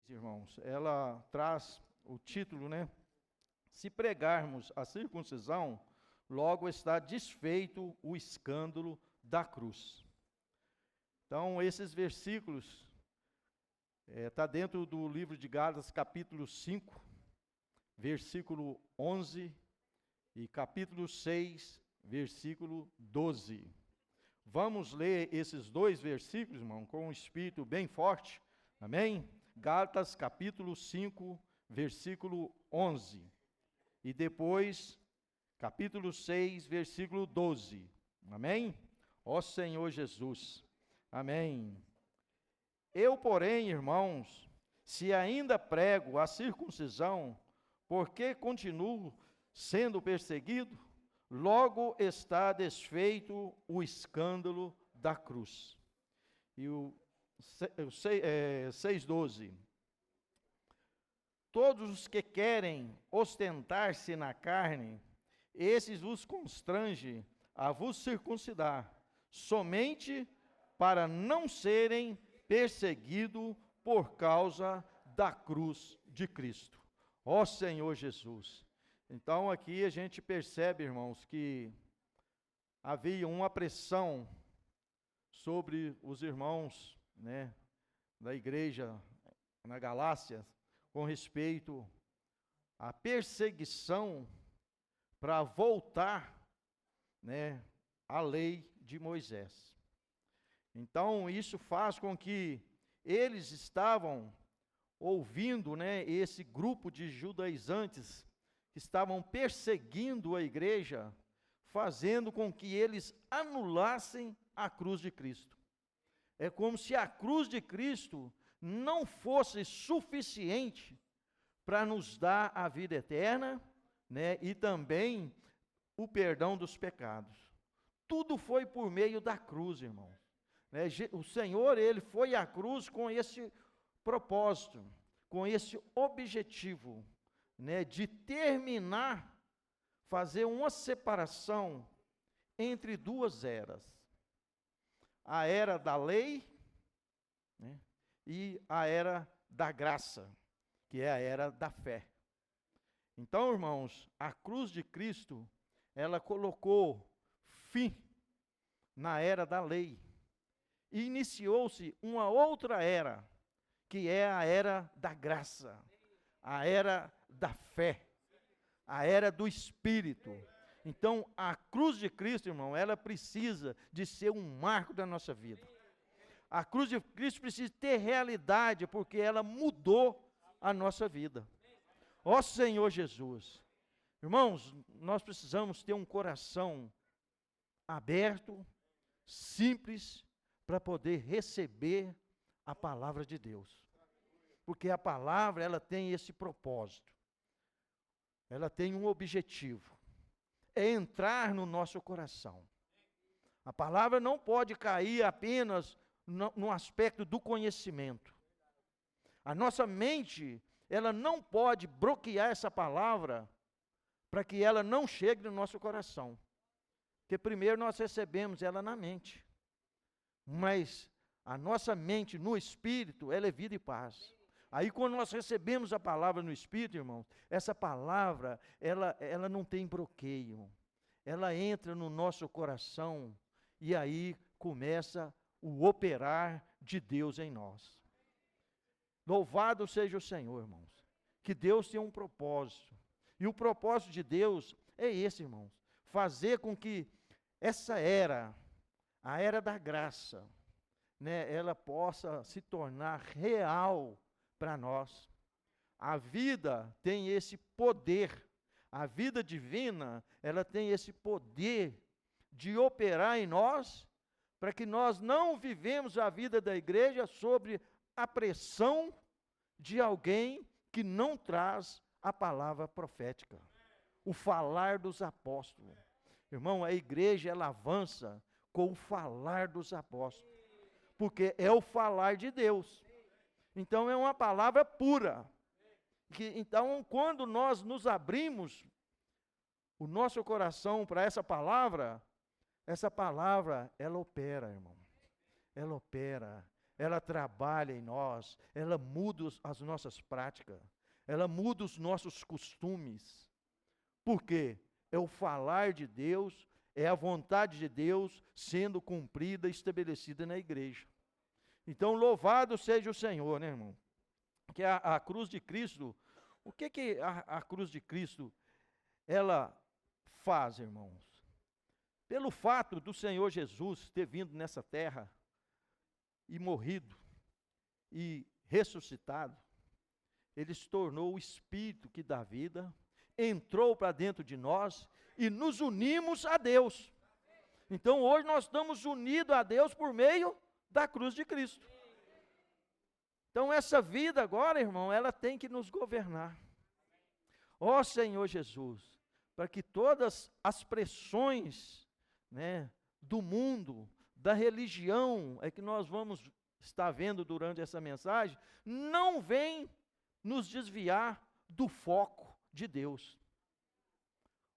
Irmãos, ela traz o título, né? Se pregarmos a circuncisão, logo está desfeito o escândalo da cruz. Então, esses versículos está dentro do livro de Gálatas, capítulo 5, versículo 11, e capítulo 6, versículo 12. Vamos ler esses dois versículos, irmão, com um espírito bem forte, amém? Gálatas, capítulo 5, versículo 11. E depois, capítulo 6, versículo 12. Amém? Ó Senhor Jesus. Amém. Eu, porém, irmãos, se ainda prego a circuncisão, porque continuo sendo perseguido, logo está desfeito o escândalo da cruz. E o 6,12. Todos os que querem ostentar-se na carne, esses vos constrange a vos circuncidar, somente para não serem perseguidos por causa da cruz de Cristo. Ó Senhor Jesus. Então aqui a gente percebe, irmãos, que havia uma pressão sobre os irmãos, né, da igreja na Galácia, com respeito à perseguição para voltar, né, à lei de Moisés. Então, isso faz com que eles estavam ouvindo, né, esse grupo de judaizantes que estavam perseguindo a igreja, fazendo com que eles anulassem a cruz de Cristo. É como se a cruz de Cristo não fosse suficiente para nos dar a vida eterna, né, e também o perdão dos pecados. Tudo foi por meio da cruz, irmãos. Né, o Senhor, Ele foi à cruz com esse propósito, com esse objetivo, né, de terminar, fazer uma separação entre duas eras. A era da lei, né, e a era da graça, que é a era da fé. Então, irmãos, a cruz de Cristo, ela colocou fim na era da lei. E iniciou-se uma outra era, que é a era da graça, a era da fé, a era do Espírito. Então, a cruz de Cristo, irmão, ela precisa de ser um marco da nossa vida. A cruz de Cristo precisa ter realidade, porque ela mudou a nossa vida. Ó Senhor Jesus. Irmãos, nós precisamos ter um coração aberto, simples, para poder receber a palavra de Deus. Porque a palavra, ela tem esse propósito. Ela tem um objetivo. É entrar no nosso coração. A palavra não pode cair apenas no aspecto do conhecimento. A nossa mente, ela não pode bloquear essa palavra para que ela não chegue no nosso coração. Porque primeiro nós recebemos ela na mente. Mas a nossa mente no Espírito, ela é vida e paz. Aí quando nós recebemos a palavra no Espírito, irmãos, essa palavra, ela não tem bloqueio. Ela entra no nosso coração e aí começa o operar de Deus em nós. Louvado seja o Senhor, irmãos. Que Deus tem um propósito. E o propósito de Deus é esse, irmãos. Fazer com que essa era, a era da graça, né, ela possa se tornar real para nós. A vida tem esse poder. A vida divina, ela tem esse poder de operar em nós, para que nós não vivemos a vida da igreja sobre a pressão de alguém que não traz a palavra profética, o falar dos apóstolos. Irmão, a igreja, ela avança com o falar dos apóstolos, porque é o falar de Deus. Então, é uma palavra pura. Então, quando nós nos abrimos o nosso coração para essa palavra, ela opera, irmão. Ela opera, ela trabalha em nós, ela muda as nossas práticas, ela muda os nossos costumes. Por quê? É o falar de Deus, é a vontade de Deus sendo cumprida, estabelecida na igreja. Então, louvado seja o Senhor, né, irmão? Que a cruz de Cristo, o que a cruz de Cristo, ela faz, irmãos? Pelo fato do Senhor Jesus ter vindo nessa terra e morrido e ressuscitado, ele se tornou o Espírito que dá vida, entrou para dentro de nós e nos unimos a Deus. Então hoje nós estamos unidos a Deus por meio da cruz de Cristo. Então essa vida agora, irmão, ela tem que nos governar. Ó Senhor Jesus, para que todas as pressões, né, do mundo, da religião, é que nós vamos estar vendo durante essa mensagem, não vem nos desviar do foco de Deus.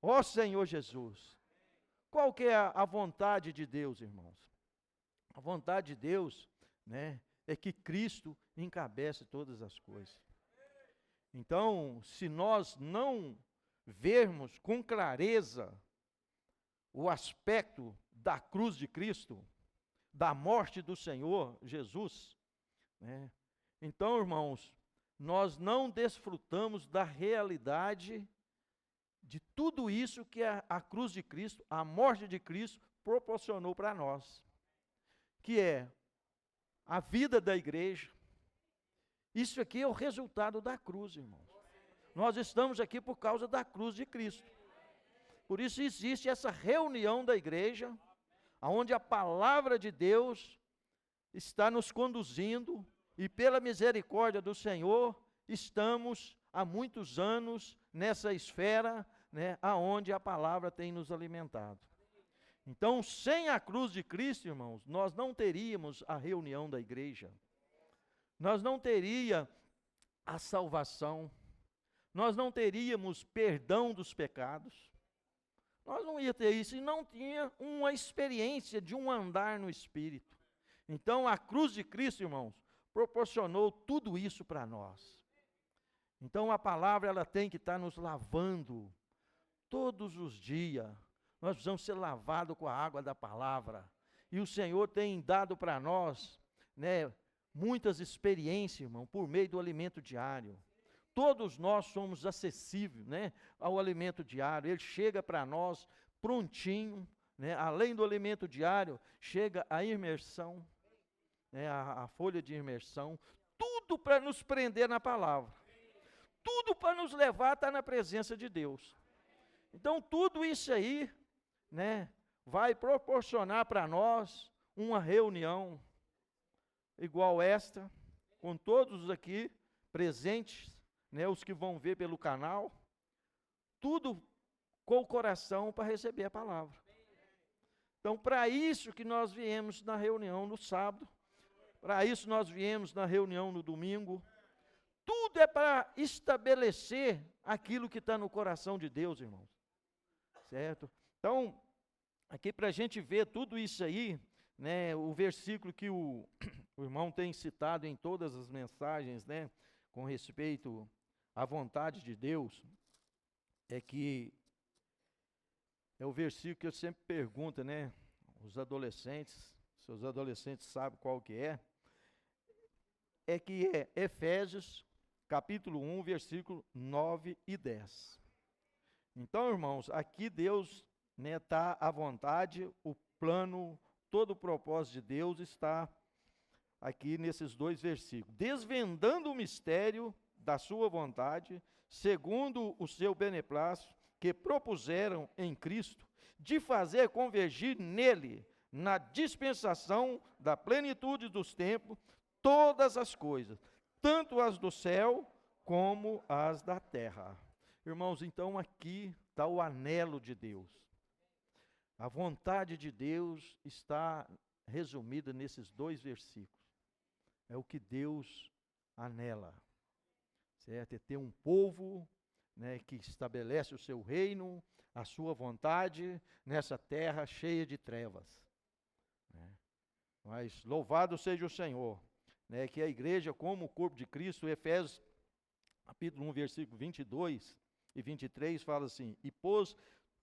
Ó Senhor Jesus, qual que é a vontade de Deus, irmãos? A vontade de Deus, né, é que Cristo encabece todas as coisas. Então, se nós não vermos com clareza o aspecto da cruz de Cristo, da morte do Senhor Jesus, né, então, irmãos, nós não desfrutamos da realidade de tudo isso que a cruz de Cristo, a morte de Cristo, proporcionou para nós, que é a vida da igreja. Isso aqui é o resultado da cruz, irmãos. Nós estamos aqui por causa da cruz de Cristo. Por isso existe essa reunião da igreja, onde a palavra de Deus está nos conduzindo, e pela misericórdia do Senhor, estamos há muitos anos nessa esfera, né, aonde a palavra tem nos alimentado. Então, sem a cruz de Cristo, irmãos, nós não teríamos a reunião da igreja, nós não teríamos a salvação, nós não teríamos perdão dos pecados, nós não ia ter isso, e não tinha uma experiência de um andar no Espírito. Então, a cruz de Cristo, irmãos, proporcionou tudo isso para nós. Então, a palavra, ela tem que estar nos lavando todos os dias. Nós precisamos ser lavados com a água da palavra. E o Senhor tem dado para nós, né, muitas experiências, irmão, por meio do alimento diário. Todos nós somos acessíveis, né, ao alimento diário. Ele chega para nós prontinho, né, além do alimento diário, chega a imersão, né, a folha de imersão, tudo para nos prender na palavra. Tudo para nos levar a estar na presença de Deus. Então, tudo isso aí, né, vai proporcionar para nós uma reunião igual esta, com todos aqui presentes, né, os que vão ver pelo canal, tudo com o coração para receber a palavra. Então, para isso que nós viemos na reunião no sábado, para isso nós viemos na reunião no domingo, tudo é para estabelecer aquilo que está no coração de Deus, irmãos. Certo? Então, aqui para a gente ver tudo isso aí, né, o versículo que o irmão tem citado em todas as mensagens, né, com respeito à vontade de Deus, é que é o versículo que eu sempre pergunto, né, os adolescentes, se os adolescentes sabem qual que é que é Efésios, capítulo 1, versículo 9 e 10. Então, irmãos, aqui Deus, né, está à vontade, o plano, todo o propósito de Deus está aqui nesses dois versículos. Desvendando o mistério da sua vontade, segundo o seu beneplácito, que propuseram em Cristo, de fazer convergir nele, na dispensação da plenitude dos tempos, todas as coisas, tanto as do céu como as da terra. Irmãos, então aqui está o anelo de Deus. A vontade de Deus está resumida nesses dois versículos. É o que Deus anela, certo? É ter um povo, né, que estabelece o seu reino, a sua vontade, nessa terra cheia de trevas, né? Mas louvado seja o Senhor, né, que a igreja como o corpo de Cristo, Efésios capítulo 1, versículo 22 e 23, fala assim: e pôs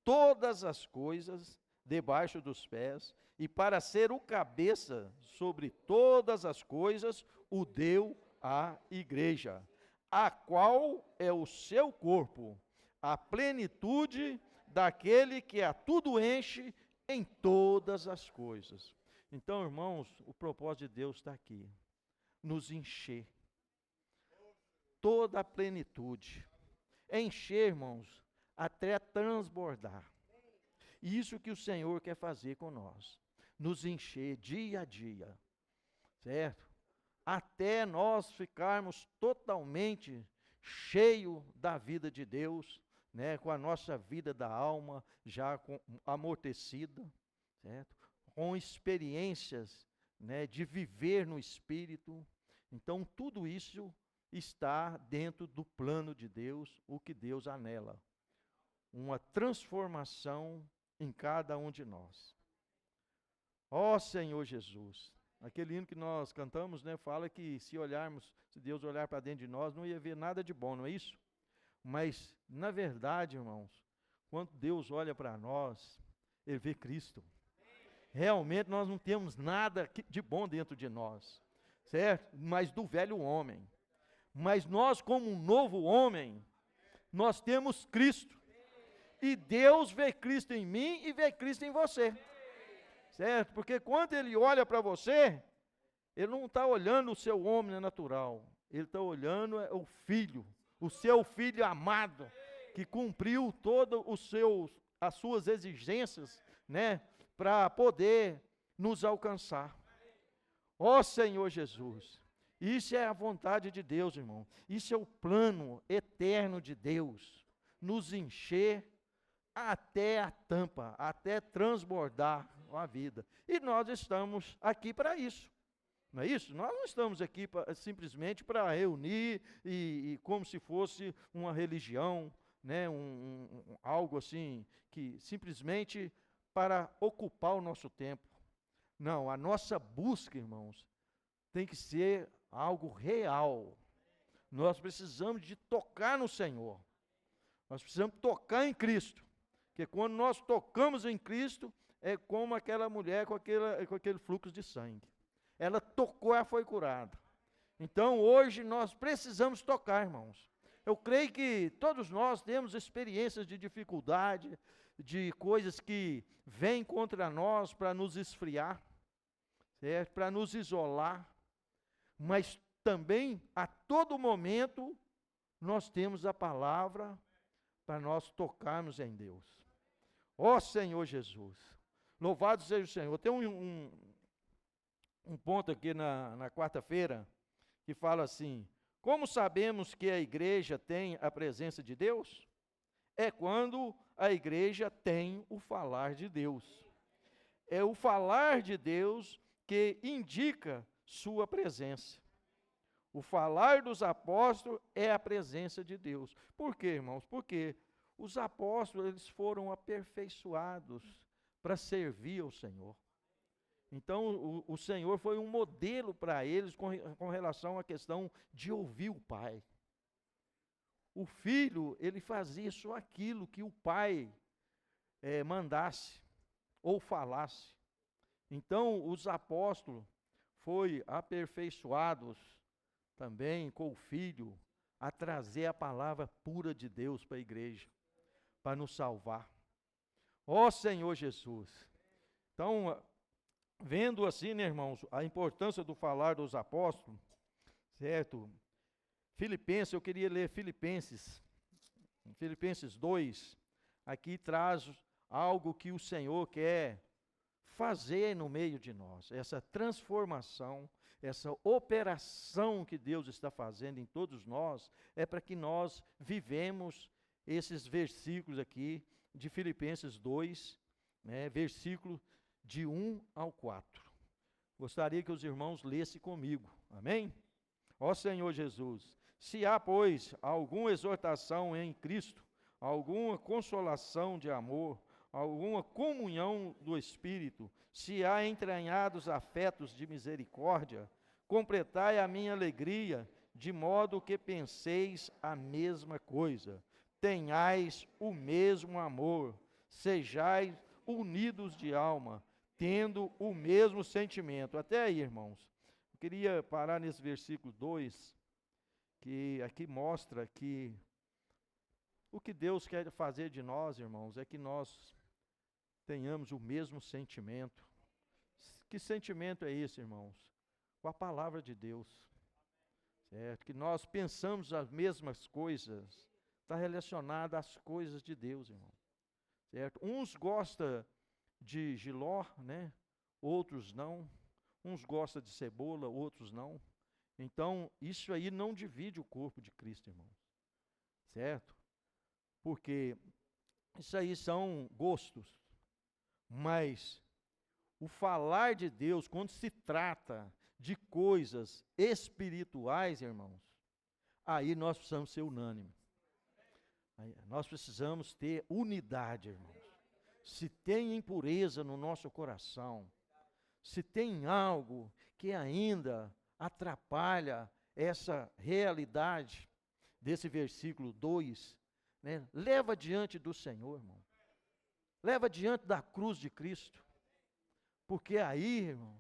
todas as coisas debaixo dos pés, e para ser o cabeça sobre todas as coisas, o deu à igreja, a qual é o seu corpo, a plenitude daquele que a tudo enche em todas as coisas. Então, irmãos, o propósito de Deus está aqui, nos encher, toda a plenitude, encher, irmãos, até transbordar. Isso que o Senhor quer fazer com nós, nos encher dia a dia, certo? Até nós ficarmos totalmente cheio da vida de Deus, né? Com a nossa vida da alma já amortecida, certo? Com experiências, né, de viver no Espírito. Então, tudo isso está dentro do plano de Deus, o que Deus anela. Uma transformação em cada um de nós. Ó Senhor Jesus, aquele hino que nós cantamos, né, fala que se Deus olhar para dentro de nós, não ia ver nada de bom, não é isso? Mas, na verdade, irmãos, quando Deus olha para nós, Ele vê Cristo. Realmente nós não temos nada de bom dentro de nós, certo? Mas do velho homem. Mas nós, como um novo homem, nós temos Cristo. E Deus vê Cristo em mim e vê Cristo em você. Certo? Porque quando Ele olha para você, Ele não está olhando o seu homem natural. Ele está olhando o Filho, o seu Filho amado, que cumpriu todas as suas exigências, né, para poder nos alcançar. Ó Senhor Jesus, isso é a vontade de Deus, irmão. Isso é o plano eterno de Deus, nos encher até a tampa, até transbordar a vida. E nós estamos aqui para isso. Não é isso? Nós não estamos aqui simplesmente para reunir e como se fosse uma religião, né? Algo assim, que simplesmente para ocupar o nosso tempo. Não, a nossa busca, irmãos, tem que ser algo real. Nós precisamos de tocar no Senhor. Nós precisamos tocar em Cristo. Porque quando nós tocamos em Cristo, é como aquela mulher com aquele fluxo de sangue. Ela tocou, ela foi curada. Então, hoje, nós precisamos tocar, irmãos. Eu creio que todos nós temos experiências de dificuldade, de coisas que vêm contra nós para nos esfriar, certo? Para nos isolar. Mas também, a todo momento, nós temos a palavra para nós tocarmos em Deus. Ó Senhor Jesus, louvado seja o Senhor. Tem um ponto aqui na quarta-feira que fala assim: como sabemos que a igreja tem a presença de Deus? É quando a igreja tem o falar de Deus. É o falar de Deus que indica sua presença. O falar dos apóstolos é a presença de Deus. Por quê, irmãos? Porque os apóstolos, eles foram aperfeiçoados para servir ao Senhor. Então, o Senhor foi um modelo para eles com relação à questão de ouvir o Pai. O filho, ele fazia só aquilo que o Pai mandasse ou falasse. Então, os apóstolos foram aperfeiçoados também com o Filho a trazer a palavra pura de Deus para a igreja, para nos salvar. Ó Senhor Jesus! Então, vendo assim, né, irmãos, a importância do falar dos apóstolos, certo? Filipenses, eu queria ler Filipenses 2, aqui traz algo que o Senhor quer fazer no meio de nós, essa transformação, essa operação que Deus está fazendo em todos nós, é para que nós vivemos esses versículos aqui de Filipenses 2, né, versículo de 1 ao 4. Gostaria que os irmãos lessem comigo, amém? Ó Senhor Jesus, se há, pois, alguma exortação em Cristo, alguma consolação de amor, alguma comunhão do Espírito, se há entranhados afetos de misericórdia, completai a minha alegria, de modo que penseis a mesma coisa, tenhais o mesmo amor, sejais unidos de alma, tendo o mesmo sentimento. Até aí, irmãos. Eu queria parar nesse versículo 2, que aqui mostra que o que Deus quer fazer de nós, irmãos, é que nós tenhamos o mesmo sentimento. Que sentimento é esse, irmãos? Com a palavra de Deus, certo? Que nós pensamos as mesmas coisas, está relacionado às coisas de Deus, irmão, certo? Uns gostam de jiló, né? Outros não. Uns gostam de cebola, outros não. Então, isso aí não divide o corpo de Cristo, irmãos, certo? Porque isso aí são gostos, mas o falar de Deus, quando se trata de coisas espirituais, irmãos, aí nós precisamos ser unânimes. Nós precisamos ter unidade, irmãos. Se tem impureza no nosso coração, se tem algo que ainda atrapalha essa realidade desse versículo 2, né, leva diante do Senhor, irmão. Leva diante da cruz de Cristo. Porque aí, irmão,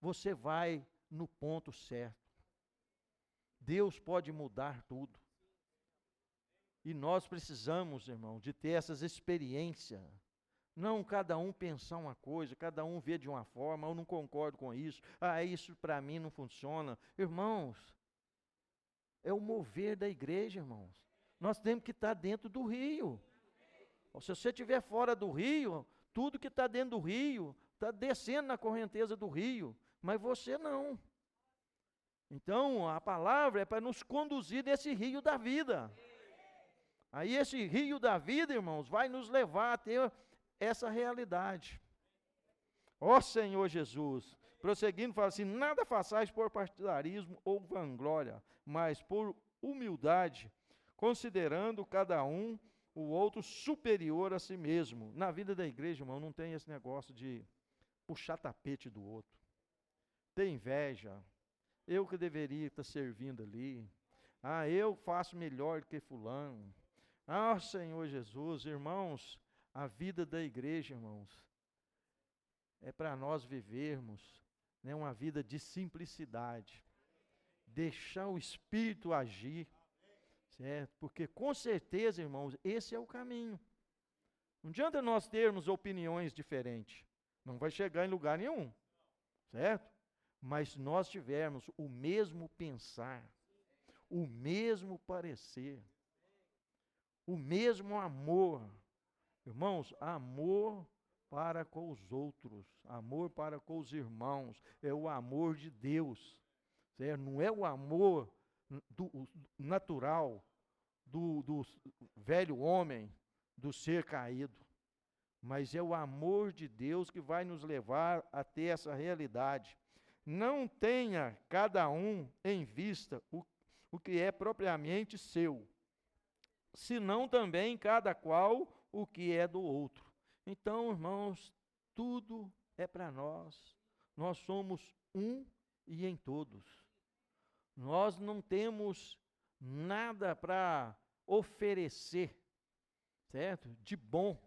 você vai no ponto certo. Deus pode mudar tudo. E nós precisamos, irmão, de ter essas experiências. Não cada um pensar uma coisa, cada um vê de uma forma, eu não concordo com isso. Isso para mim não funciona. Irmãos, é o mover da igreja, irmãos. Nós temos que estar dentro do rio. Se você estiver fora do rio, tudo que está dentro do rio está descendo na correnteza do rio, mas você não. Então, a palavra é para nos conduzir nesse rio da vida. Aí esse rio da vida, irmãos, vai nos levar a ter essa realidade. Ó Senhor Jesus, prosseguindo, fala assim: nada façais por partidarismo ou vanglória, mas por humildade, considerando cada um o outro superior a si mesmo. Na vida da igreja, irmão, não tem esse negócio de puxar tapete do outro, ter inveja. Eu que deveria estar servindo ali. Eu faço melhor do que fulano. Senhor Jesus, irmãos, a vida da igreja, irmãos, é para nós vivermos, né, uma vida de simplicidade, deixar o Espírito agir, certo? Porque com certeza, irmãos, esse é o caminho. Não adianta nós termos opiniões diferentes, não vai chegar em lugar nenhum, certo? Mas nós tivermos o mesmo pensar, o mesmo parecer, o mesmo amor. Irmãos, amor para com os outros, amor para com os irmãos, é o amor de Deus, certo? Não é o amor natural do velho homem, do ser caído, mas é o amor de Deus que vai nos levar a ter essa realidade. Não tenha cada um em vista o que é propriamente seu, senão também cada qual o que é do outro. Então, irmãos, tudo é para nós. Nós somos um e em todos. Nós não temos nada para oferecer, certo? De bom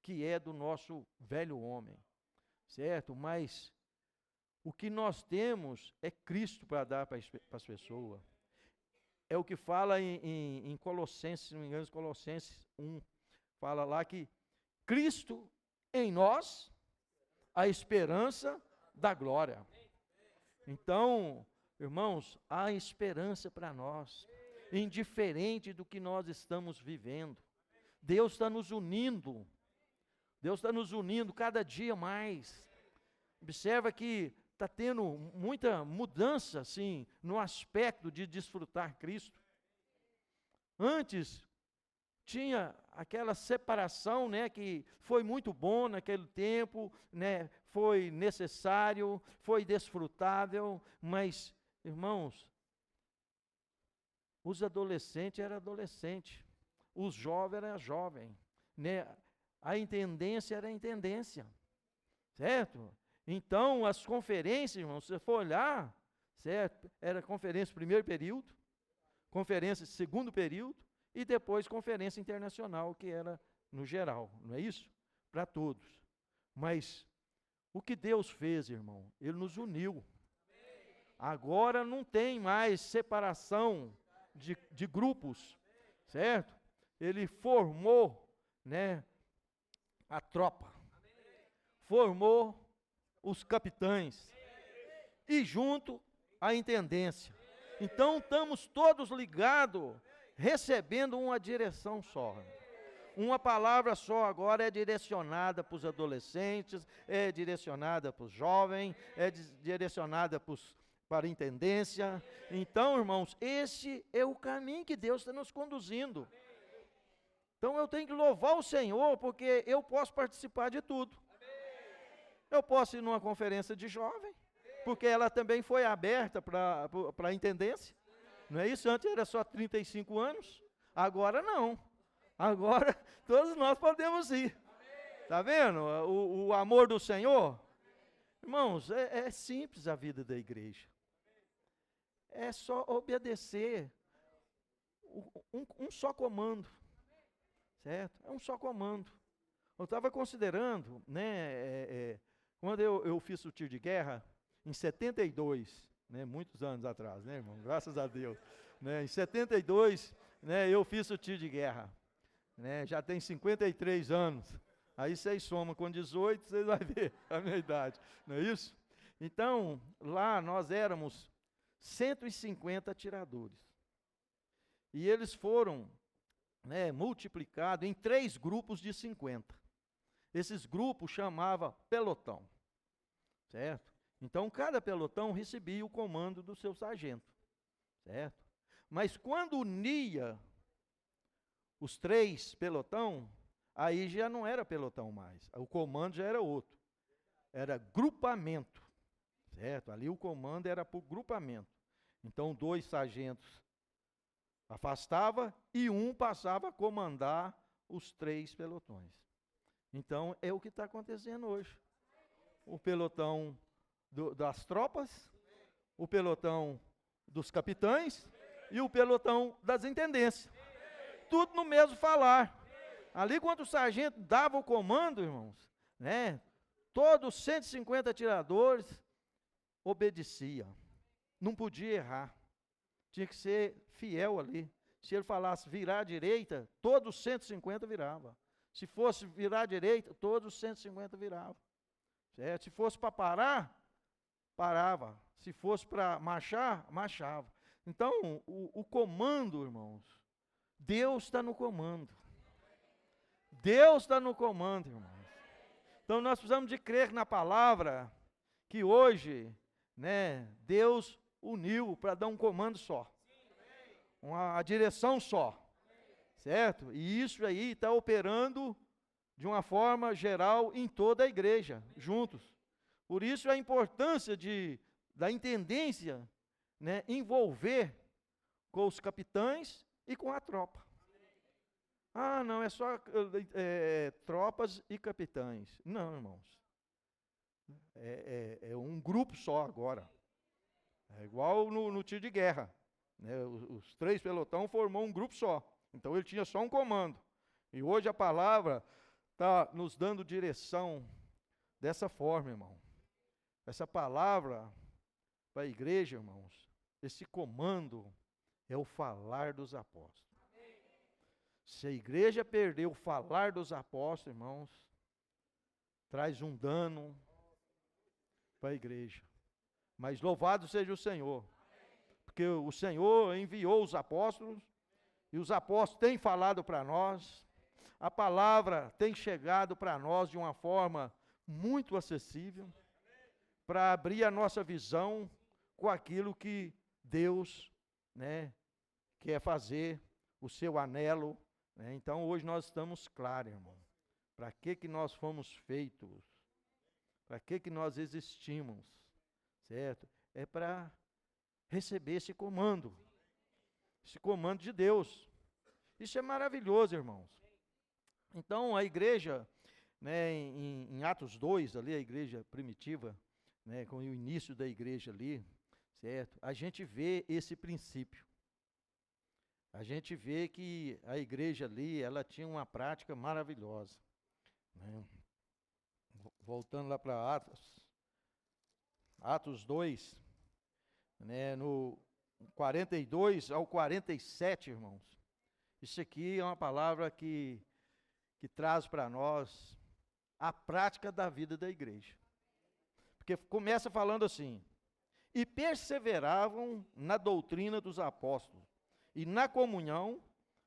que é do nosso velho homem, certo? Mas o que nós temos é Cristo para dar para as pessoas. É o que fala em Colossenses, se não me engano, Colossenses 1, fala lá que Cristo em nós, a esperança da glória. Então, irmãos, há esperança para nós, indiferente do que nós estamos vivendo. Deus está nos unindo, Deus está nos unindo cada dia mais. Observa que está tendo muita mudança, assim, no aspecto de desfrutar Cristo. Antes, tinha aquela separação, né, que foi muito bom naquele tempo, né, foi necessário, foi desfrutável, mas, irmãos, os adolescentes eram adolescentes, os jovens eram jovens, né, a intendência era a intendência, certo? Então, as conferências, irmãos, se você for olhar, certo? Era conferência primeiro período, conferência segundo período, e depois conferência internacional, que era no geral, não é isso? Para todos. Mas o que Deus fez, irmão? Ele nos uniu. Agora não tem mais separação de grupos, certo? Ele formou, né, a tropa, formou os capitães e junto a intendência. Então estamos todos ligados, recebendo uma direção só. Uma palavra só agora é direcionada para os adolescentes, é direcionada para os jovens, é direcionada para a intendência. Então, irmãos, esse é o caminho que Deus está nos conduzindo. Então eu tenho que louvar o Senhor, porque eu posso participar de tudo. Eu posso ir numa conferência de jovem, porque ela também foi aberta para a intendência. Não é isso? Antes era só 35 anos, agora não. Agora todos nós podemos ir. Está vendo o amor do Senhor? Irmãos, é simples a vida da igreja. É só obedecer um só comando. Certo? É um só comando. Eu estava considerando, né, quando eu fiz o tiro de guerra, em 72, né, muitos anos atrás, né, irmão? Graças a Deus. Né, em 72, né, eu fiz o tiro de guerra. Né, já tem 53 anos. Aí vocês somam com 18, vocês vão ver a minha idade. Não é isso? Então, lá nós éramos 150 atiradores. E eles foram, né, multiplicados em 3 grupos de 50. Esses grupos chamava pelotão. Certo? Então, cada pelotão recebia o comando do seu sargento. Certo? Mas quando unia os 3 pelotão, aí já não era pelotão mais. O comando já era outro. Era grupamento. Certo? Ali o comando era por grupamento. Então, 2 sargentos afastava e um passava a comandar os 3 pelotões. Então, é o que está acontecendo hoje. O pelotão das tropas, o pelotão dos capitães e o pelotão das intendências. Tudo no mesmo falar. Ali, quando o sargento dava o comando, irmãos, né, todos os 150 atiradores obedeciam. Não podia errar. Tinha que ser fiel ali. Se ele falasse virar à direita, todos os 150 viravam. Se fosse virar à direita, todos os 150 viravam. Certo? Se fosse para parar, parava. Se fosse para marchar, marchava. Então, o comando, irmãos, Deus está no comando. Deus está no comando, irmãos. Então, nós precisamos de crer na palavra que hoje, né, Deus uniu para dar um comando só. Uma direção só. Certo? E isso aí está operando de uma forma geral em toda a igreja, juntos. Por isso a importância da intendência, né, envolver com os capitães e com a tropa. Ah, não, é só tropas e capitães. Não, irmãos. É um grupo só agora. É igual no tiro de guerra. Né, os 3 pelotão formou um grupo só. Então ele tinha só um comando. E hoje a palavra está nos dando direção dessa forma, irmão. Essa palavra para a igreja, irmãos, esse comando é o falar dos apóstolos. Se a igreja perder o falar dos apóstolos, irmãos, traz um dano para a igreja. Mas louvado seja o Senhor, porque o Senhor enviou os apóstolos, e os apóstolos têm falado para nós, a palavra tem chegado para nós de uma forma muito acessível, para abrir a nossa visão com aquilo que Deus, né, quer fazer, o seu anelo. Né? Então, hoje nós estamos claros, irmão, para que nós fomos feitos, para que nós existimos, certo? É para receber esse comando de Deus. Isso é maravilhoso, irmãos. Então, a igreja, né, em Atos 2, ali, a igreja primitiva, né, com o início da igreja ali, certo? A gente vê esse princípio. A gente vê que a igreja ali, ela tinha uma prática maravilhosa, né? Voltando lá para Atos 2, né, no 42 ao 47, irmãos. Isso aqui é uma palavra que traz para nós a prática da vida da igreja. Porque começa falando assim: e perseveravam na doutrina dos apóstolos, e na comunhão,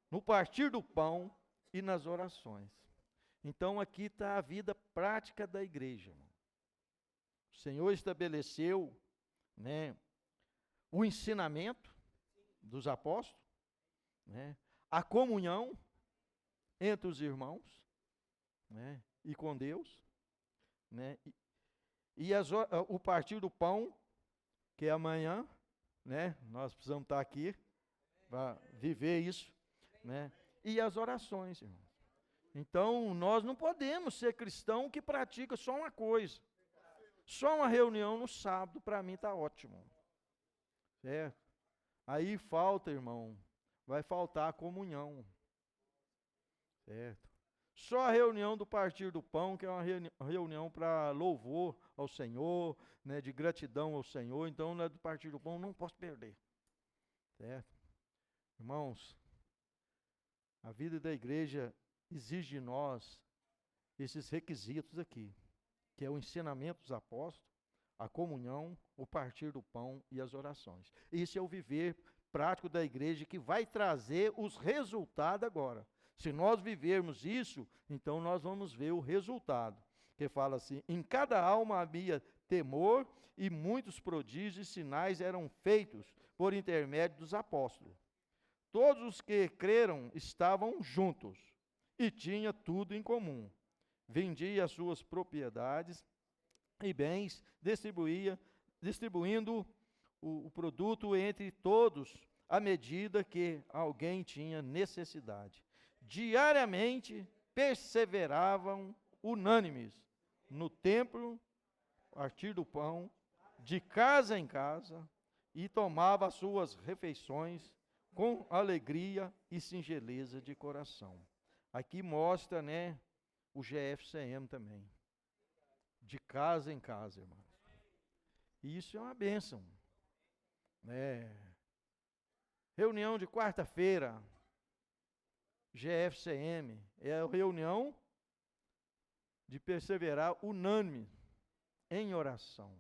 no partir do pão e nas orações. Então aqui está a vida prática da igreja, irmão. O Senhor estabeleceu, né, o ensinamento dos apóstolos, né, a comunhão entre os irmãos, né, e com Deus, né, e o partir do pão, que é amanhã, né, nós precisamos estar aqui para viver isso, né, e as orações, irmão. Então, nós não podemos ser cristão que pratica só uma coisa. Só uma reunião no sábado, para mim, está ótimo. Certo? Aí falta, irmão, vai faltar a comunhão. Certo? Só a reunião do partir do pão, que é uma reunião para louvor ao Senhor, né, de gratidão ao Senhor. Então, na do partir do pão, não posso perder. Certo? Irmãos, a vida da igreja exige de nós esses requisitos aqui, que é o ensinamento dos apóstolos, a comunhão, o partir do pão e as orações. Isso é o viver prático da igreja que vai trazer os resultados agora. Se nós vivermos isso, então nós vamos ver o resultado. Que fala assim: em cada alma havia temor e muitos prodígios e sinais eram feitos por intermédio dos apóstolos. Todos os que creram estavam juntos e tinha tudo em comum. Vendia as suas propriedades e bens, distribuindo o produto entre todos à medida que alguém tinha necessidade. Diariamente perseveravam unânimes no templo, partir do pão, de casa em casa, e tomava as suas refeições com alegria e singeleza de coração. Aqui mostra, né, o GFCM também. De casa em casa, irmãos. E isso é uma bênção. Né? Reunião de quarta-feira, GFCM, é a reunião de perseverar unânime em oração.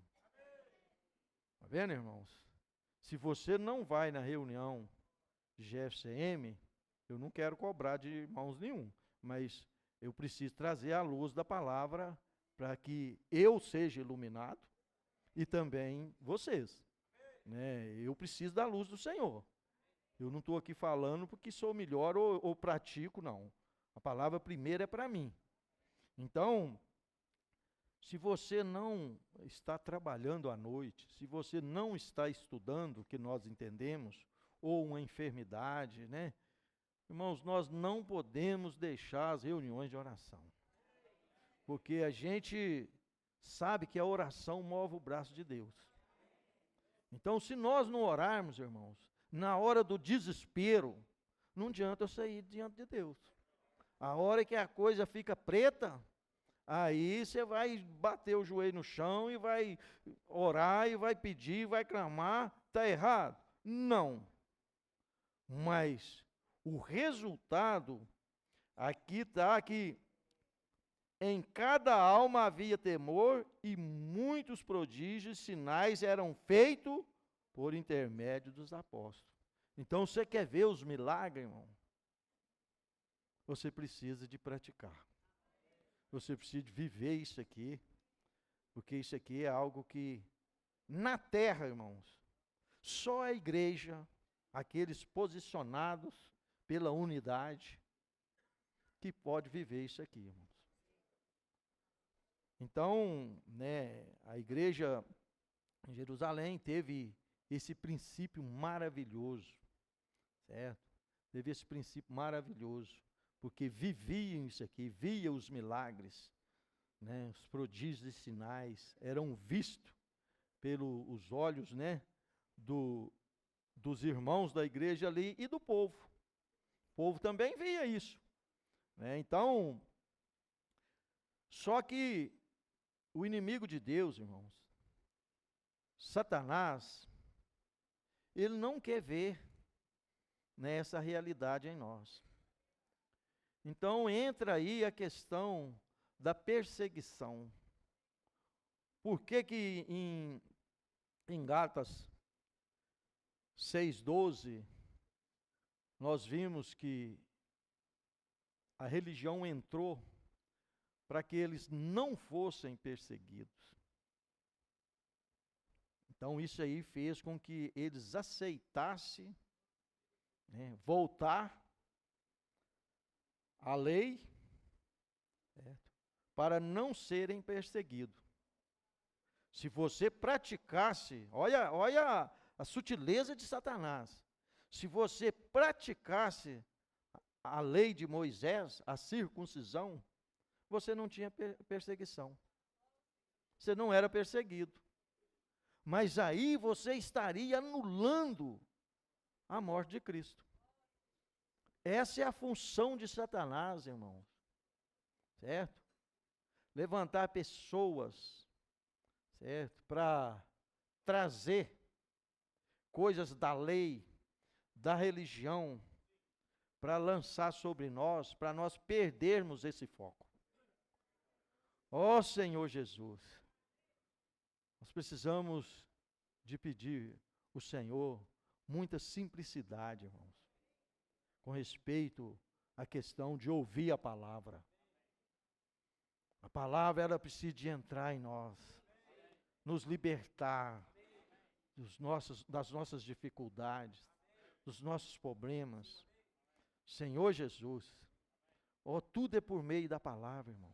Está vendo, irmãos? Se você não vai na reunião de GFCM, eu não quero cobrar de irmãos nenhum, mas eu preciso trazer a luz da palavra para que eu seja iluminado e também vocês. Né? Eu preciso da luz do Senhor. Eu não estou aqui falando porque sou melhor ou pratico, não. A palavra primeira é para mim. Então, se você não está trabalhando à noite, se você não está estudando o que nós entendemos, ou uma enfermidade, né? Irmãos, nós não podemos deixar as reuniões de oração. Porque a gente sabe que a oração move o braço de Deus. Então, se nós não orarmos, irmãos, na hora do desespero, não adianta eu sair diante de Deus. A hora que a coisa fica preta, aí você vai bater o joelho no chão e vai orar e vai pedir, vai clamar. Está errado? Não. Mas o resultado, aqui está que em cada alma havia temor e muitos prodígios e sinais eram feitos por intermédio dos apóstolos. Então, você quer ver os milagres, irmão? Você precisa de praticar. Você precisa de viver isso aqui, porque isso aqui é algo que, na terra, irmãos, só a igreja, aqueles posicionados pela unidade, que pode viver isso aqui, irmãos. Então, né, a igreja em Jerusalém teve esse princípio maravilhoso, certo? Teve esse princípio maravilhoso, porque viviam isso aqui, via os milagres, né, os prodígios e sinais, eram vistos pelos olhos, né, dos irmãos da igreja ali e do povo. O povo também via isso, né? Então, só que o inimigo de Deus, irmãos, Satanás, ele não quer ver, né, essa realidade em nós. Então entra aí a questão da perseguição. Por que que em Gálatas 6:12 nós vimos que a religião entrou para que eles não fossem perseguidos? Então isso aí fez com que eles aceitassem, né, voltar à lei, certo? Para não serem perseguidos. Se você praticasse, olha a sutileza de Satanás. Se você praticasse a lei de Moisés, a circuncisão, você não tinha perseguição. Você não era perseguido. Mas aí você estaria anulando a morte de Cristo. Essa é a função de Satanás, irmãos. Certo? Levantar pessoas, certo? Para trazer coisas da lei, da religião, para lançar sobre nós, para nós perdermos esse foco. Ó Senhor Jesus, nós precisamos de pedir ao Senhor muita simplicidade, irmãos, com respeito à questão de ouvir a palavra. A palavra, ela precisa de entrar em nós, nos libertar das nossas dificuldades, dos nossos problemas. Senhor Jesus, ó, tudo é por meio da palavra, irmão.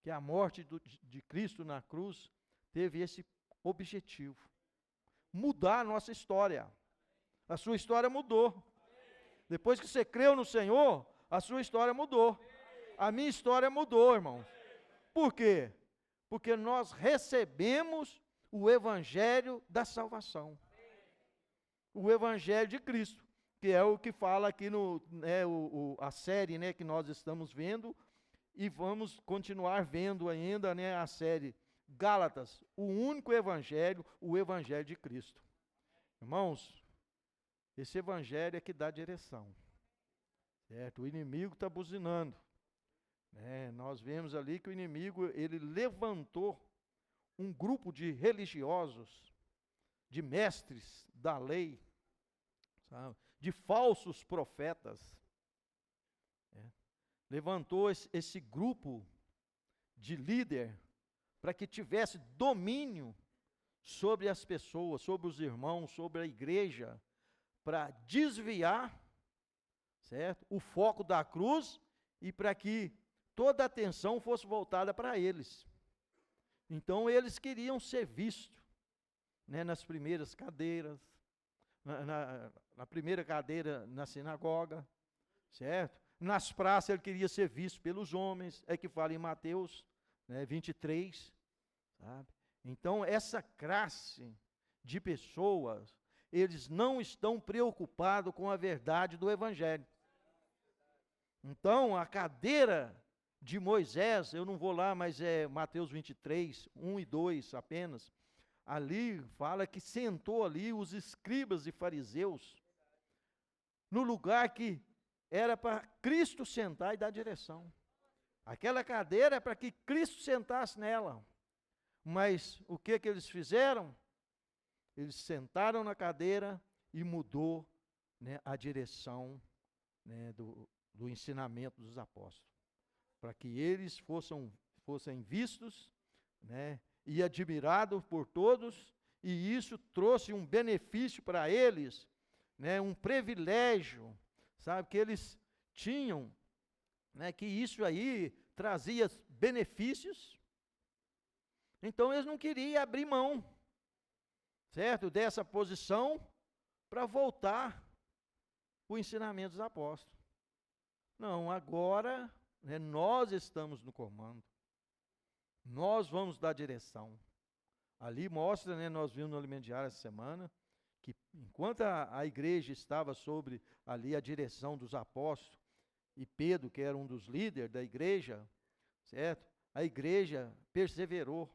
Que a morte de Cristo na cruz teve esse objetivo: mudar a nossa história. A sua história mudou. Depois que você creu no Senhor, a sua história mudou. A minha história mudou, irmãos. Por quê? Porque nós recebemos o evangelho da salvação. O evangelho de Cristo, que é o que fala aqui a série, né, que nós estamos vendo, e vamos continuar vendo ainda, né, a série Gálatas, o único evangelho, o evangelho de Cristo. Irmãos, esse evangelho é que dá direção, certo? O inimigo está buzinando, né? Nós vemos ali que o inimigo, ele levantou um grupo de religiosos, de mestres da lei, sabe? De falsos profetas, levantou esse grupo de líder para que tivesse domínio sobre as pessoas, sobre os irmãos, sobre a igreja, para desviar, certo, o foco da cruz e para que toda a atenção fosse voltada para eles. Então eles queriam ser vistos, né, nas primeiras cadeiras, na primeira cadeira na sinagoga, certo? Nas praças ele queria ser visto pelos homens, é que fala em Mateus, né, 23, sabe? Então essa classe de pessoas, eles não estão preocupados com a verdade do evangelho. Então a cadeira de Moisés, eu não vou lá, mas é Mateus 23, 1 e 2 apenas, ali fala que sentou ali os escribas e fariseus, no lugar que era para Cristo sentar e dar direção. Aquela cadeira é para que Cristo sentasse nela. Mas o que eles fizeram? Eles sentaram na cadeira e mudou, né, a direção, né, do ensinamento dos apóstolos. Para que eles fossem vistos, né, e admirados por todos, e isso trouxe um benefício para eles, né, um privilégio, sabe, que eles tinham, né, que isso aí trazia benefícios. Então eles não queriam abrir mão, certo, dessa posição para voltar o ensinamento dos apóstolos. Não, agora, né, nós estamos no comando. Nós vamos dar direção. Ali mostra, né, nós vimos no Alimento Diário essa semana, que enquanto a igreja estava sobre ali a direção dos apóstolos, e Pedro, que era um dos líderes da igreja, certo? A igreja perseverou.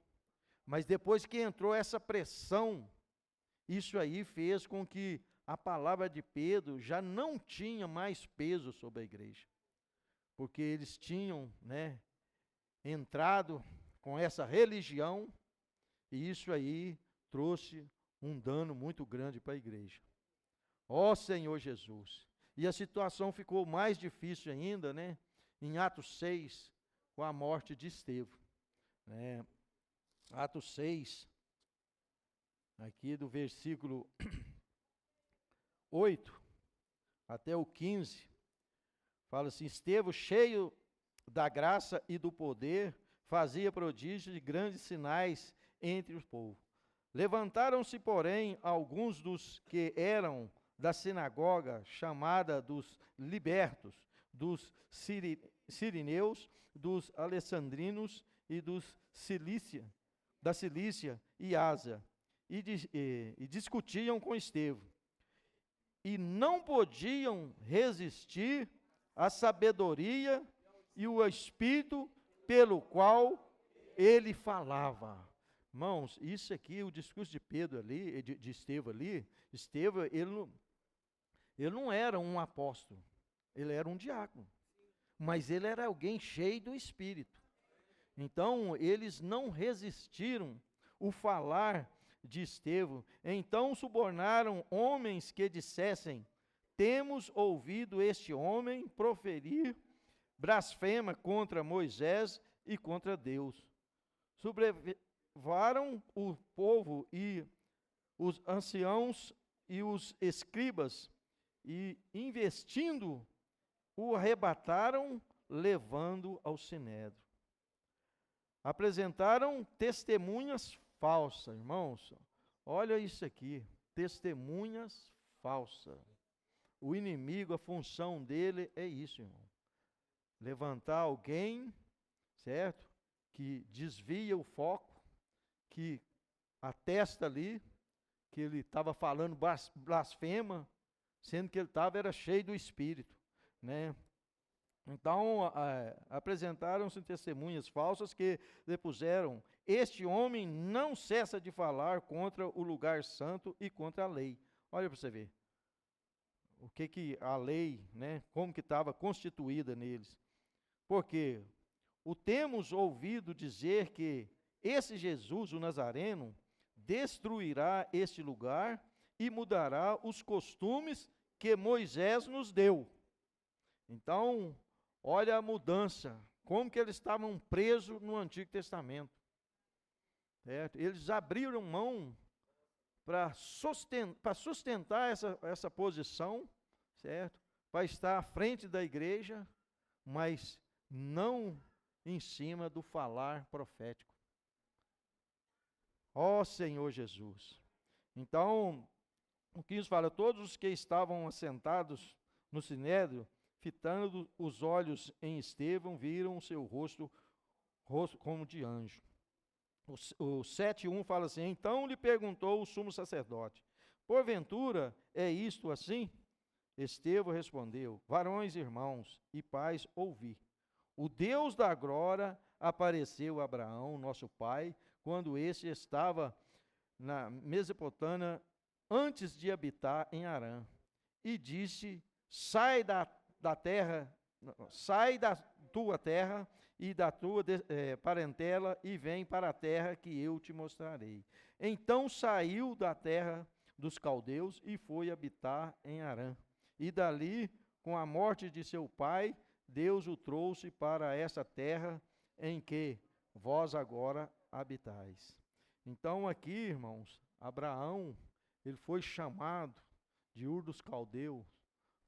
Mas depois que entrou essa pressão, isso aí fez com que a palavra de Pedro já não tinha mais peso sobre a igreja. Porque eles tinham, né, entrado com essa religião, e isso aí trouxe um dano muito grande para a igreja. Ó Senhor Jesus! E a situação ficou mais difícil ainda, né? Em Atos 6, com a morte de Estevão. Né? Atos 6, aqui do versículo 8 até o 15, fala assim: Estevão, cheio da graça e do poder, fazia prodígios e grandes sinais entre os povos. Levantaram-se, porém, alguns dos que eram da sinagoga, chamada dos libertos, dos sirineus, dos alessandrinos e da Cilícia e Ásia, e discutiam com Estevão. E não podiam resistir à sabedoria e o espírito pelo qual ele falava. Irmãos, isso aqui, o discurso de Pedro ali, de Estevão ali, Estevão, ele não era um apóstolo, ele era um diácono, mas ele era alguém cheio do Espírito. Então, eles não resistiram o falar de Estevão. Então, subornaram homens que dissessem: temos ouvido este homem proferir blasfema contra Moisés e contra Deus. Sublevaram o povo e os anciãos e os escribas, e investindo, o arrebataram, levando ao sinédrio. Apresentaram testemunhas falsas, irmãos. Olha isso aqui, testemunhas falsas. O inimigo, a função dele é isso, irmão. Levantar alguém, certo? Que desvia o foco, que atesta ali, que ele estava falando blasfema, sendo que ele era cheio do Espírito, né? Então, apresentaram-se testemunhas falsas que depuseram: este homem não cessa de falar contra o lugar santo e contra a lei. Olha para você ver o que a lei, né, como que estava constituída neles. Porque o temos ouvido dizer que esse Jesus, o Nazareno, destruirá este lugar e mudará os costumes que Moisés nos deu. Então, olha a mudança, como que eles estavam presos no Antigo Testamento. Certo? Eles abriram mão para sustentar essa posição, certo? Para estar à frente da igreja, mas não em cima do falar profético. Ó Senhor Jesus! Então, o 15 fala: todos os que estavam assentados no sinédrio, fitando os olhos em Estevão, viram o seu rosto como de anjo. O 7:1 fala assim: então lhe perguntou o sumo sacerdote: porventura é isto assim? Estevão respondeu: varões, irmãos e pais, ouvi. O Deus da glória apareceu a Abraão, nosso pai, quando este estava na Mesopotâmia, antes de habitar em Harã, e disse: sai da terra, sai da tua terra e da tua parentela e vem para a terra que eu te mostrarei. Então saiu da terra dos caldeus e foi habitar em Harã. E dali, com a morte de seu pai, Deus o trouxe para essa terra em que vós agora habitais. Então aqui, irmãos, Abraão, ele foi chamado de Ur dos Caldeus.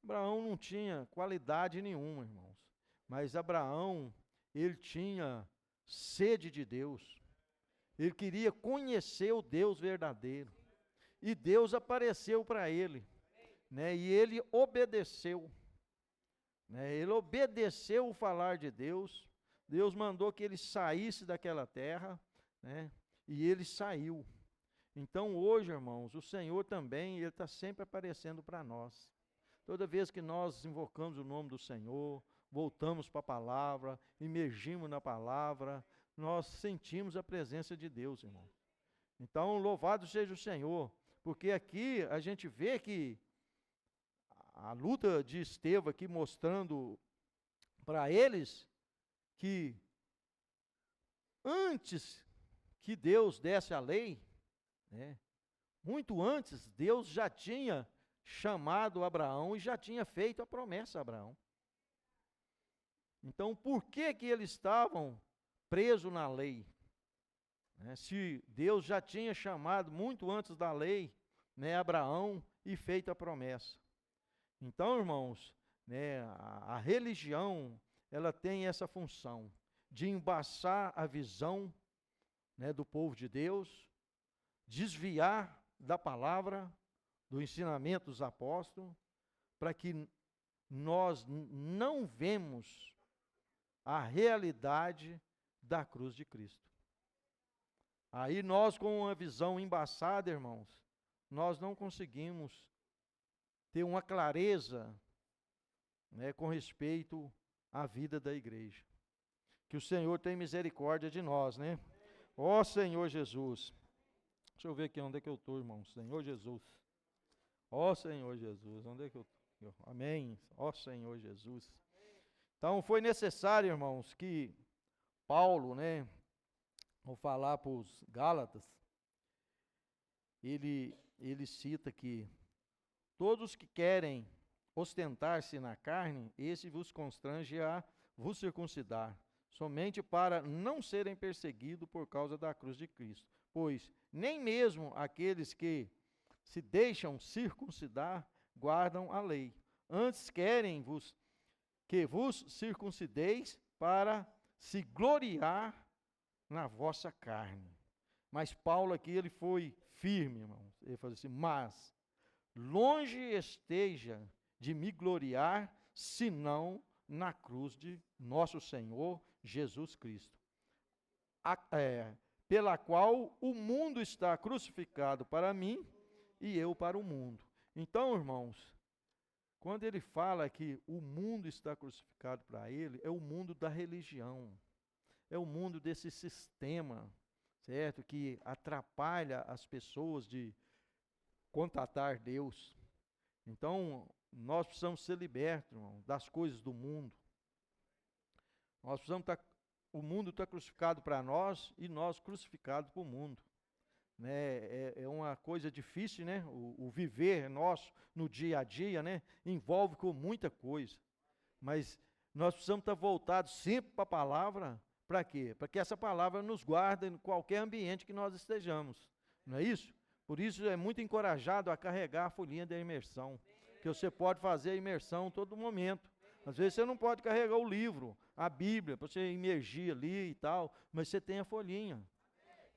Abraão não tinha qualidade nenhuma, irmãos, mas Abraão, ele tinha sede de Deus. Ele queria conhecer o Deus verdadeiro. E Deus apareceu para ele, né? E ele obedeceu. Ele obedeceu o falar de Deus. Deus mandou que ele saísse daquela terra, né? E ele saiu. Então hoje, irmãos, o Senhor também, Ele está sempre aparecendo para nós. Toda vez que nós invocamos o nome do Senhor, voltamos para a palavra, imergimos na palavra, nós sentimos a presença de Deus, irmão. Então, louvado seja o Senhor, porque aqui a gente vê que a luta de Estevão aqui mostrando para eles que antes que Deus desse a lei, né, muito antes, Deus já tinha chamado Abraão e já tinha feito a promessa a Abraão. Então, por que que eles estavam presos na lei? Se Deus já tinha chamado muito antes da lei, né, Abraão e feito a promessa. Então, irmãos, né, a religião, ela tem essa função de embaçar a visão, né, do povo de Deus, desviar da palavra, do ensinamento dos apóstolos, para que nós não vemos a realidade da cruz de Cristo. Aí nós, com uma visão embaçada, irmãos, nós não conseguimos ter uma clareza, né, com respeito à vida da igreja. Que o Senhor tenha misericórdia de nós, né? Ó Senhor Jesus. Deixa eu ver aqui onde é que eu estou, irmão. Senhor Jesus. Ó Senhor Jesus, onde é que eu estou? Amém. Ó Senhor Jesus. Então foi necessário, irmãos, que Paulo, né, vou falar para os Gálatas, ele cita que todos que querem ostentar-se na carne, esse vos constrange a vos circuncidar, somente para não serem perseguidos por causa da cruz de Cristo. Pois nem mesmo aqueles que se deixam circuncidar guardam a lei. Antes querem que vos circuncideis para se gloriar na vossa carne. Mas Paulo aqui, ele foi firme, irmãos. Ele falou assim, mas longe esteja de me gloriar, senão na cruz de nosso Senhor Jesus Cristo, pela qual o mundo está crucificado para mim e eu para o mundo. Então, irmãos, quando ele fala que o mundo está crucificado para ele, é o mundo da religião, é o mundo desse sistema, certo? Que atrapalha as pessoas de contatar Deus. Então, nós precisamos ser libertos, irmão, das coisas do mundo. Nós precisamos o mundo está crucificado para nós e nós crucificados para o mundo. Né? É uma coisa difícil, né? O viver nosso no dia a dia, né, envolve com muita coisa. Mas nós precisamos estar voltados sempre para a palavra. Para quê? Para que essa palavra nos guarde em qualquer ambiente que nós estejamos. Não é isso? Por isso é muito encorajado a carregar a folhinha da imersão. Que você pode fazer a imersão em todo momento. Às vezes você não pode carregar o livro, a Bíblia, para você imergir ali e tal, mas você tem a folhinha.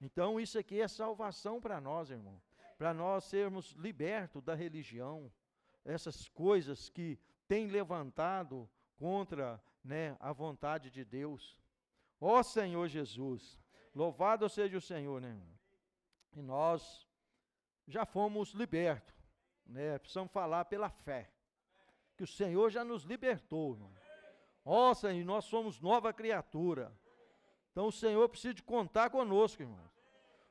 Então isso aqui é salvação para nós, irmão. Para nós sermos libertos da religião, essas coisas que têm levantado contra, né, a vontade de Deus. Ó Senhor Jesus, louvado seja o Senhor, né? E nós já fomos libertos, né? Precisamos falar pela fé, que o Senhor já nos libertou, irmão. Ó Senhor, nós somos nova criatura. Então o Senhor precisa de contar conosco, irmão.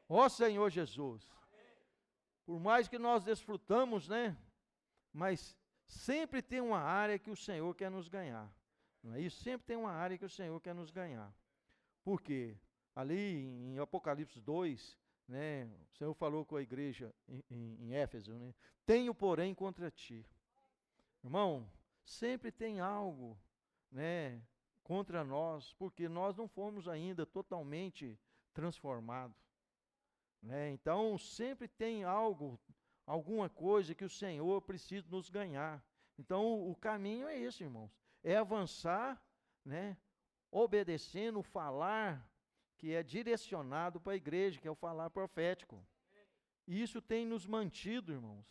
Ó Senhor Jesus, por mais que nós desfrutamos, né? Mas sempre tem uma área que o Senhor quer nos ganhar. Não é isso? Sempre tem uma área que o Senhor quer nos ganhar. Por quê? Ali em Apocalipse 2, né, o Senhor falou com a igreja em Éfeso, né? Tenho, porém, contra ti. Irmão, sempre tem algo, né, contra nós, porque nós não fomos ainda totalmente transformados. Né? Então, sempre tem algo, alguma coisa que o Senhor precisa nos ganhar. Então, o caminho é esse, irmãos. É avançar, né? Obedecendo o falar que é direcionado para a igreja, que é o falar profético. E isso tem nos mantido, irmãos,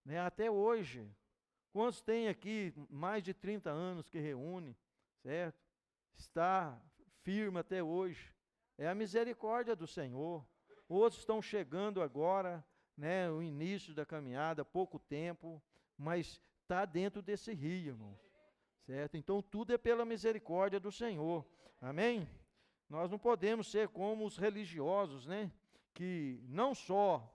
né? Até hoje. Quantos tem aqui mais de 30 anos que reúne, certo? Está firme até hoje. É a misericórdia do Senhor. outros estão chegando agora, né, o início da caminhada, pouco tempo, mas está dentro desse rio, irmãos, certo? Então tudo é pela misericórdia do Senhor, amém? Nós não podemos ser como os religiosos, né, que não só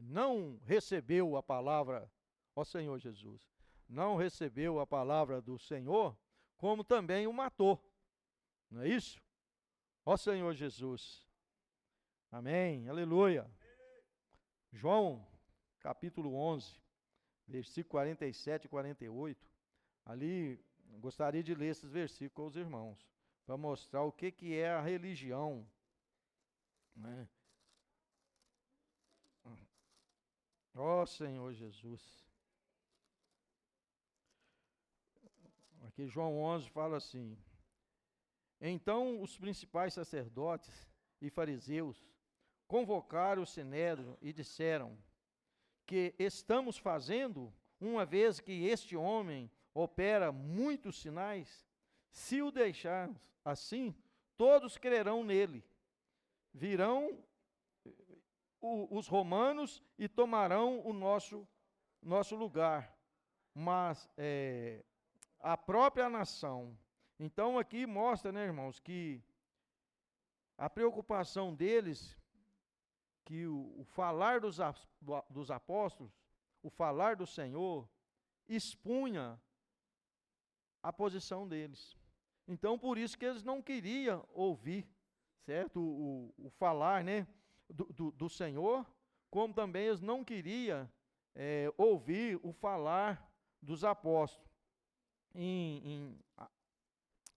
não recebeu a palavra, ó Senhor Jesus, não recebeu a palavra do Senhor, como também o matou, não é isso? Ó Senhor Jesus, amém, aleluia. João, capítulo 11, versículo 47 e 48, ali, gostaria de ler esses versículos com os irmãos, para mostrar o que é a religião, né? Ó Senhor Jesus. Aqui João 11 fala assim: então os principais sacerdotes e fariseus convocaram o sinédrio e disseram: que estamos fazendo, uma vez que este homem opera muitos sinais? Se o deixarmos assim, todos crerão nele. Virão os romanos e tomarão o nosso lugar. Mas a própria nação. Então aqui mostra, né, irmãos, que a preocupação deles, que o falar dos apóstolos, o falar do Senhor, expunha a posição deles. Então, por isso que eles não queriam ouvir, certo? O falar, né, do Senhor, como também eles não queriam ouvir o falar dos apóstolos.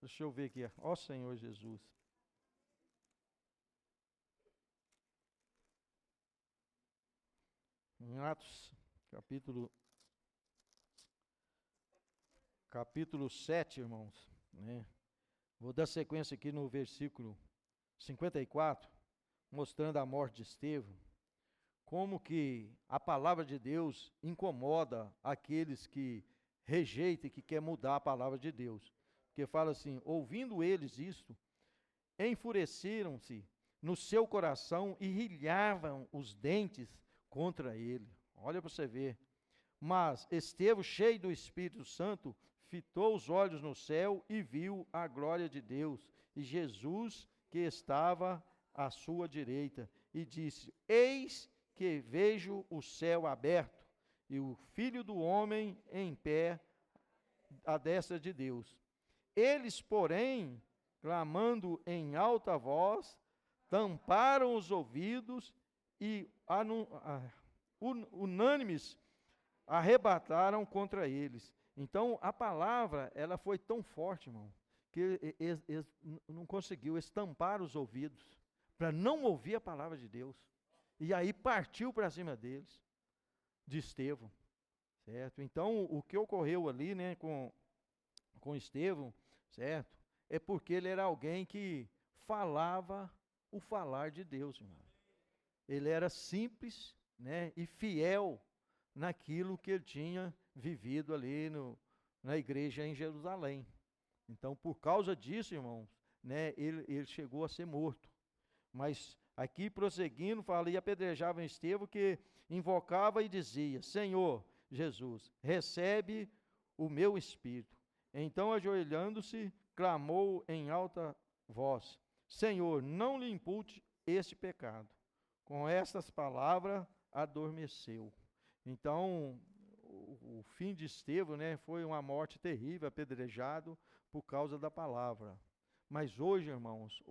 Deixa eu ver aqui, ó Senhor Jesus. Em Atos, capítulo 7, irmãos, né? Vou dar sequência aqui no versículo 54, mostrando a morte de Estevão, como que a palavra de Deus incomoda aqueles que rejeitam e que querem mudar a palavra de Deus. Porque fala assim: ouvindo eles isto, enfureceram-se no seu coração e rilhavam os dentes contra ele. Olha para você ver. Mas Estevão, cheio do Espírito Santo, fitou os olhos no céu e viu a glória de Deus e Jesus que estava à sua direita, e disse: eis que vejo o céu aberto e o Filho do Homem em pé à destra de Deus. Eles, porém, clamando em alta voz, tamparam os ouvidos e unânimes arrebataram contra eles. Então, a palavra, ela foi tão forte, irmão, que eles não conseguiu estampar os ouvidos para não ouvir a palavra de Deus. E aí partiu para cima deles, de Estevão, certo? Então, o que ocorreu ali, né, com Estevão, certo? É porque ele era alguém que falava o falar de Deus, irmão. Ele era simples, né, e fiel naquilo que ele tinha vivido ali na igreja em Jerusalém. Então, por causa disso, irmãos, né, ele chegou a ser morto. Mas aqui prosseguindo, fala: e apedrejavam Estevão, que invocava e dizia: Senhor Jesus, recebe o meu espírito. Então, ajoelhando-se, clamou em alta voz: Senhor, não lhe impute este pecado. Com estas palavras, adormeceu. Então, o fim de Estevão, né, foi uma morte terrível, apedrejado por causa da palavra. Mas hoje, irmãos,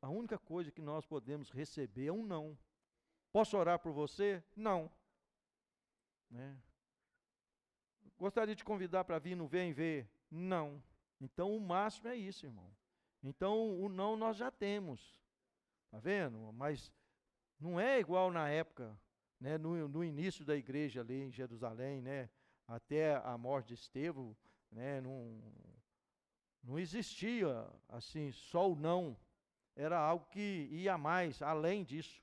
a única coisa que nós podemos receber é um não. Posso orar por você? Não. Né? Gostaria de convidar para vir no Vem Ver? Não. Então, o máximo é isso, irmão. Então, o não nós já temos. Tá vendo? Mas não é igual na época, né, no início da igreja ali em Jerusalém, né, até a morte de Estevão, né, não existia assim só o não. Era algo que ia mais, além disso.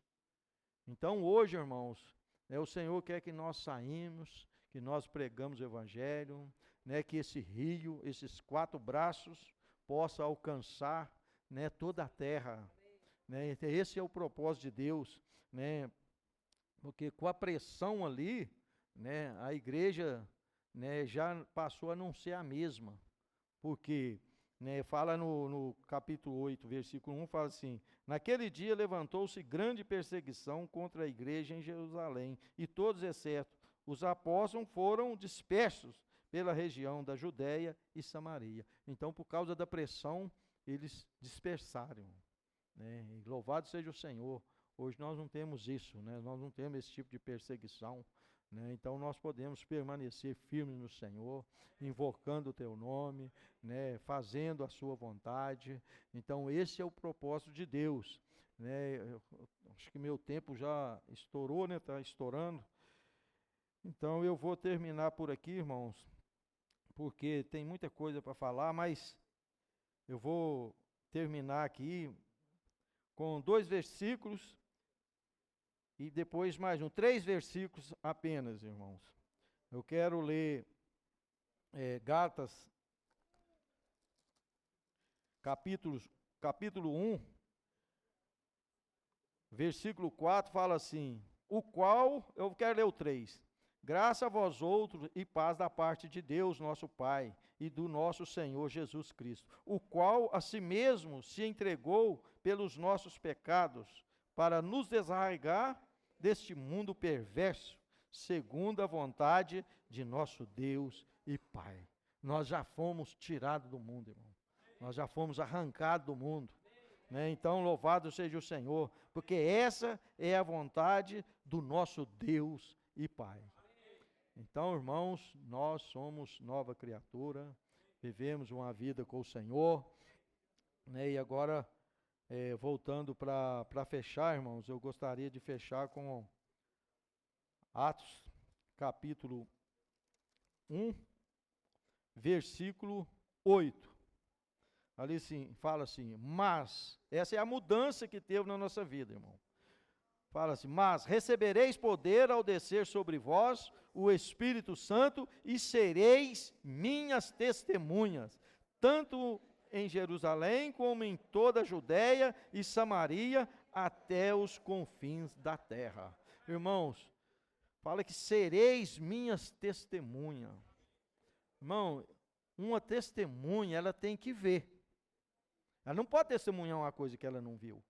Então hoje, irmãos, o Senhor quer que nós saímos, que nós pregamos o Evangelho, né, que esse rio, esses 4 braços, possa alcançar, né, toda a terra, né? Esse é o propósito de Deus, né? Porque com a pressão ali, né, a igreja, né, já passou a não ser a mesma. Porque, né, fala no capítulo 8, versículo 1, fala assim: naquele dia levantou-se grande perseguição contra a igreja em Jerusalém, e todos, exceto os apóstolos, foram dispersos pela região da Judéia e Samaria. Então, por causa da pressão, eles dispersaram, né? E louvado seja o Senhor. Hoje nós não temos isso, né? Nós não temos esse tipo de perseguição, né? Então nós podemos permanecer firmes no Senhor, invocando o teu nome, né? Fazendo a sua vontade. Então esse é o propósito de Deus, né? Acho que meu tempo já estourou, né? Está estourando. Então eu vou terminar por aqui, irmãos, porque tem muita coisa para falar, mas eu vou terminar aqui com 2 versículos e depois mais 3 versículos apenas, irmãos. Eu quero ler Gálatas, capítulo 1, versículo 4, fala assim: o qual, eu quero ler o 3. Graça a vós outros e paz da parte de Deus, nosso Pai, e do nosso Senhor Jesus Cristo, o qual a si mesmo se entregou pelos nossos pecados, para nos desarraigar deste mundo perverso, segundo a vontade de nosso Deus e Pai. Nós já fomos tirados do mundo, irmão. Nós já fomos arrancados do mundo, né? Então, louvado seja o Senhor, porque essa é a vontade do nosso Deus e Pai. Então, irmãos, nós somos nova criatura, vivemos uma vida com o Senhor, né? E agora, voltando para fechar, irmãos, eu gostaria de fechar com Atos, capítulo 1, versículo 8. Ali sim, fala assim: mas, essa é a mudança que teve na nossa vida, irmão. Fala assim: mas recebereis poder ao descer sobre vós o Espírito Santo, e sereis minhas testemunhas, tanto em Jerusalém como em toda a Judéia e Samaria, até os confins da terra. Irmãos, fala que sereis minhas testemunhas. Irmão, uma testemunha, ela tem que ver. Ela não pode testemunhar uma coisa que ela não viu.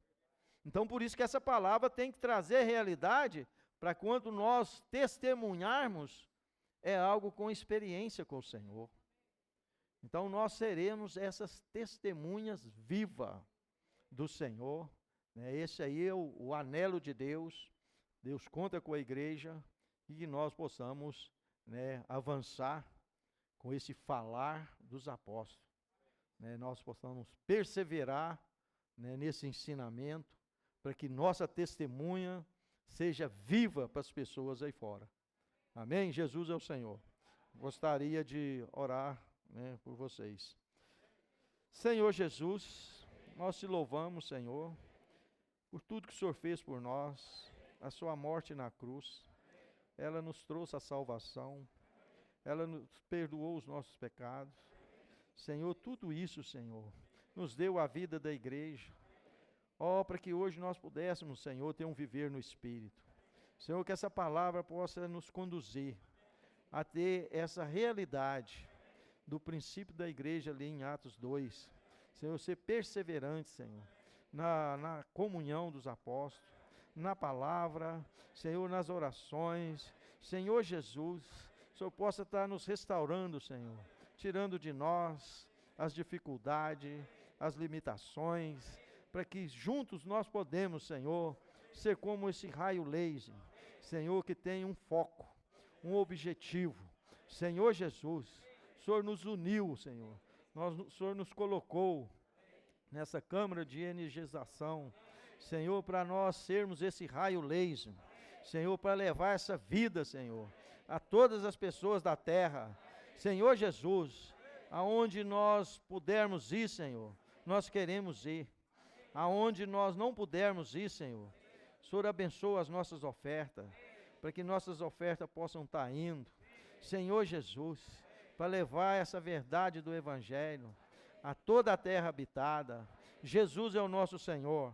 Então, por isso que essa palavra tem que trazer realidade, para quando nós testemunharmos, é algo com experiência com o Senhor. Então, nós seremos essas testemunhas vivas do Senhor, né? Esse aí é o anelo de Deus. Deus conta com a igreja, e que nós possamos, né, avançar com esse falar dos apóstolos, né? Nós possamos perseverar, né, nesse ensinamento, para que nossa testemunha seja viva para as pessoas aí fora. Amém? Jesus é o Senhor. Gostaria de orar, né, por vocês. Senhor Jesus, nós te louvamos, Senhor, por tudo que o Senhor fez por nós, a sua morte na cruz. Ela nos trouxe a salvação, ela nos perdoou os nossos pecados. Senhor, tudo isso, Senhor, nos deu a vida da igreja. Para que hoje nós pudéssemos, Senhor, ter um viver no Espírito. Senhor, que essa palavra possa nos conduzir a ter essa realidade do princípio da igreja ali em Atos 2. Senhor, ser perseverante, Senhor, na comunhão dos apóstolos, na palavra, Senhor, nas orações. Senhor Jesus, o Senhor possa estar nos restaurando, Senhor, tirando de nós as dificuldades, as limitações, para que juntos nós podemos, Senhor, ser como esse raio laser, Senhor, que tem um foco, um objetivo. Senhor Jesus, o Senhor nos uniu, Senhor, o Senhor nos colocou nessa câmara de energização, Senhor, para nós sermos esse raio laser, Senhor, para levar essa vida, Senhor, a todas as pessoas da terra. Senhor Jesus, aonde nós pudermos ir, Senhor, nós queremos ir. Aonde nós não pudermos ir, Senhor, o Senhor abençoa as nossas ofertas, para que nossas ofertas possam estar indo, Senhor Jesus, para levar essa verdade do Evangelho a toda a terra habitada. Jesus é o nosso Senhor.